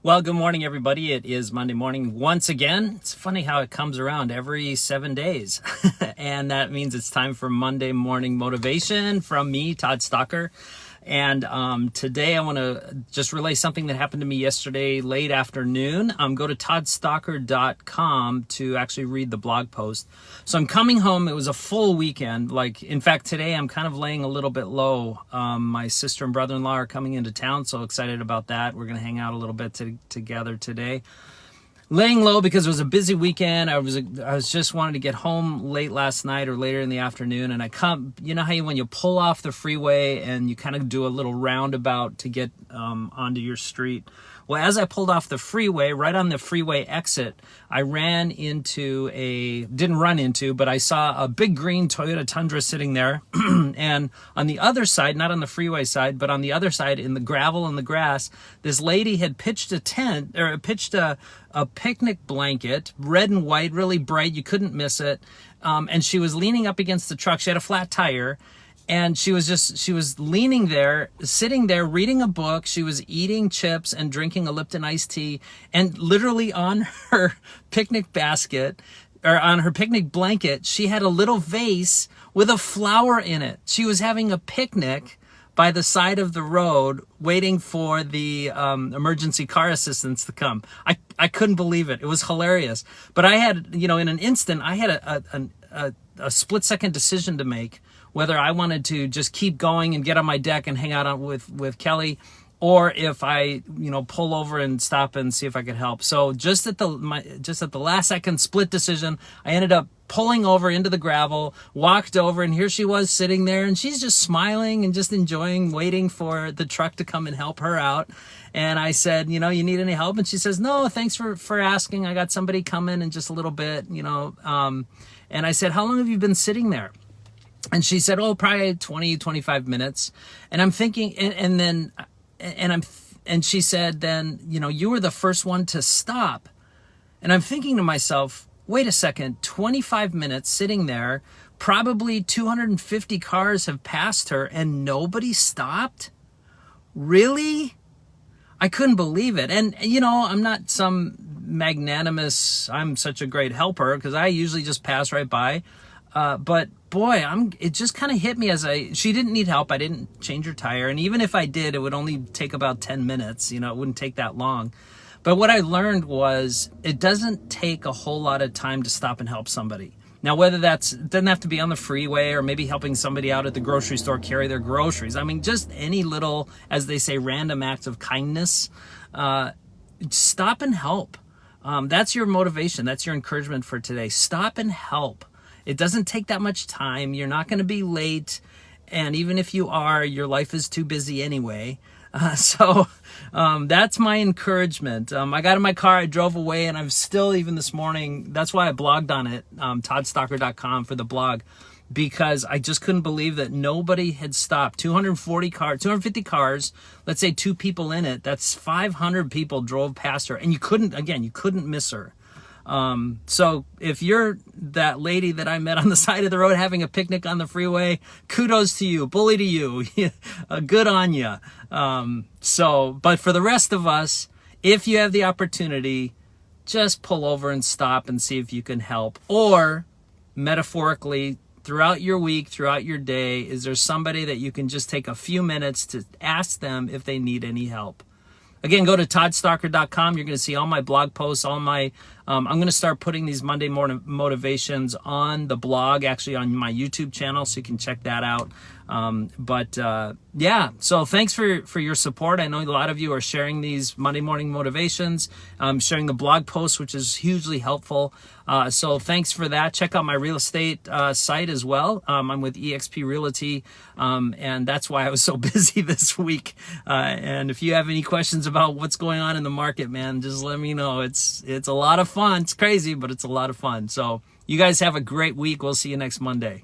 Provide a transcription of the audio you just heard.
Well, good morning, everybody. It is Monday morning once again. It's funny how it comes around every 7 days. And that means it's time for Monday morning motivation from me, Todd Stalker. And today I want to just relay something that happened to me yesterday late afternoon. Go to toddstalker.com to actually read the blog post. So I'm coming home. It was a full weekend. In fact, today I'm kind of laying a little bit low. My sister and brother-in-law are coming into town, so excited about that. We're going to hang out a little bit together today. Laying low because it was a busy weekend. I was just wanting to get home late last night or later in the afternoon, and you know how when you pull off the freeway and you kind of do a little roundabout to get onto your street. Well, as I pulled off the freeway, right on the freeway exit, I didn't run into, but I saw a big green Toyota Tundra sitting there. And on the other side, not on the freeway side, but on the other side in the gravel and the grass, this lady had pitched a picnic blanket, red and white, really bright. You couldn't miss it. And she was leaning up against the truck. She had a flat tire. And she was leaning there, sitting there, reading a book. She was eating chips and drinking a Lipton iced tea. And literally on her picnic basket, or on her picnic blanket, she had a little vase with a flower in it. She was having a picnic by the side of the road, waiting for the emergency car assistance to come. I couldn't believe it. It was hilarious. But I had, in an instant, I had a split-second decision to make, whether I wanted to just keep going and get on my deck and hang out with Kelly, or if I, pull over and stop and see if I could help. So just at the last second split decision, I ended up pulling over into the gravel, walked over, and here she was sitting there, and she's just smiling and just enjoying, waiting for the truck to come and help her out. And I said, you need any help? And she says, no, thanks for asking. I got somebody coming in just a little bit, And I said, how long have you been sitting there? And she said, oh, probably 20, 25 minutes. And I'm thinking, and she said, then, you were the first one to stop. And I'm thinking to myself, wait a second, 25 minutes sitting there, probably 250 cars have passed her and nobody stopped? Really? I couldn't believe it. And, I'm not some magnanimous, I'm such a great helper, because I usually just pass right by. But boy, it just kind of hit me she didn't need help. I didn't change her tire. And even if I did, it would only take about 10 minutes. It wouldn't take that long. But what I learned was it doesn't take a whole lot of time to stop and help somebody. Now, whether it doesn't have to be on the freeway or maybe helping somebody out at the grocery store carry their groceries. I mean, just any little, as they say, random act of kindness, stop and help. That's your motivation. That's your encouragement for today. Stop and help. It doesn't take that much time. You're not going to be late. And even if you are, your life is too busy anyway. So that's my encouragement. I got in my car, I drove away, and I'm still, even this morning, that's why I blogged on it, toddstalker.com for the blog, because I just couldn't believe that nobody had stopped. 250 cars, let's say 2 people in it, that's 500 people drove past her, and you couldn't miss her. So if you're that lady that I met on the side of the road having a picnic on the freeway, kudos to you, bully to you, good on you. But for the rest of us, if you have the opportunity, just pull over and stop and see if you can help. Or metaphorically, throughout your week, throughout your day, is there somebody that you can just take a few minutes to ask them if they need any help? Again, go to toddstalker.com. You're going to see all my blog posts, I'm going to start putting these Monday morning motivations on the blog, actually on my YouTube channel, so you can check that out. So thanks for your support. I know a lot of you are sharing these Monday morning motivations, sharing the blog posts, which is hugely helpful. So thanks for that. Check out my real estate site as well. I'm with eXp Realty, and that's why I was so busy this week. And if you have any questions about what's going on in the market, man, just let me know. It's a lot of fun. It's crazy, but it's a lot of fun. So you guys have a great week. We'll see you next Monday.